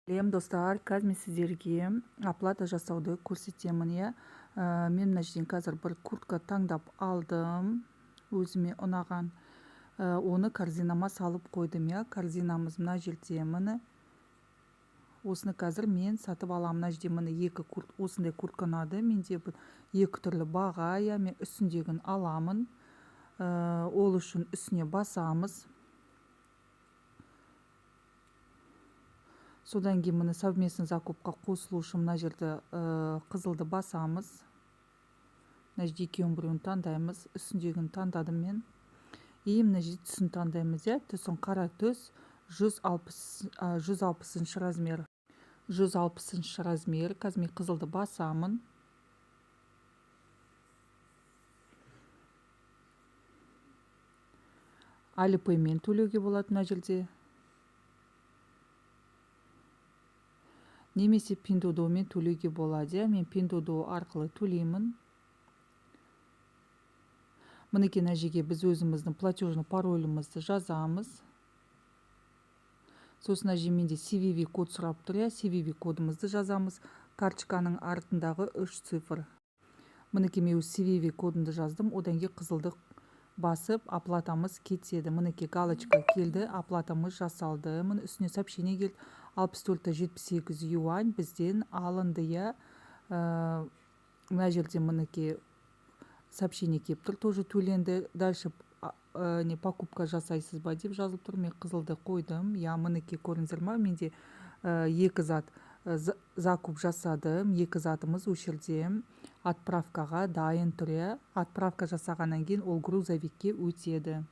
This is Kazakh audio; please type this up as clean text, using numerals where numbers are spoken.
Достар, қазір мен сіздерге оплата жасауды көрсетемін. Мен мына жерден қазір бір куртка таңдап алдым, өзіме ұнаған. Оны корзинама салып қойдым. Корзинамыз мына жерде, міне. Осыны қазір мен сатып аламын. Мына жерде міне осындай куртка ұнады. Менде екі түрлі баға. Мен үстіндегін аламын. Ол үшін үстіне басамыз. Содан кейін міне совместный закупқа қосылу үшін мына жерде қызылды басамыз. Мына жерде екеуін біреуін таңдаймыз. Үстіндегін таңдадым мен. Мына жерде түсін таңдаймыз. Түсін қара түс, 160 размер. 160 размер. Қазір мен қызылды басамын. Алипеймен төлеуге болады мына жерде. Немесе Pinduoduoмен төлеуге болады. Мен Pinduoduo арқылы төлеймін. Мінекей мына жерге біз өзіміздің платежный паролімізді жазамыз. Сосын мына жерде менде CVV код сұрап тұр. CVV кодымызды жазамыз. Карточканың артындағы 3 цифр. Мінекей мен CVV кодымды жаздым. Одан кейін қызылды басып, оплатамыз кетеді. Мінекей галочка келді, оплатамыз жасалды. Міне үстіне сообщение келді. 64,78 юань бізден алынды. Мына жерде мінекей сообщение келіп тұр, тоже төленді. Дальше покупка жасайсыз ба деп жазылып тұр. Мен қызылды қойдым. Мінекей көріңіздер ме? Менде екі зат закуп жасадым. Екі затымыз осы жерде отправкаға дайын тұр. Отправка жасағаннан кейін ол грузовикке өтеді.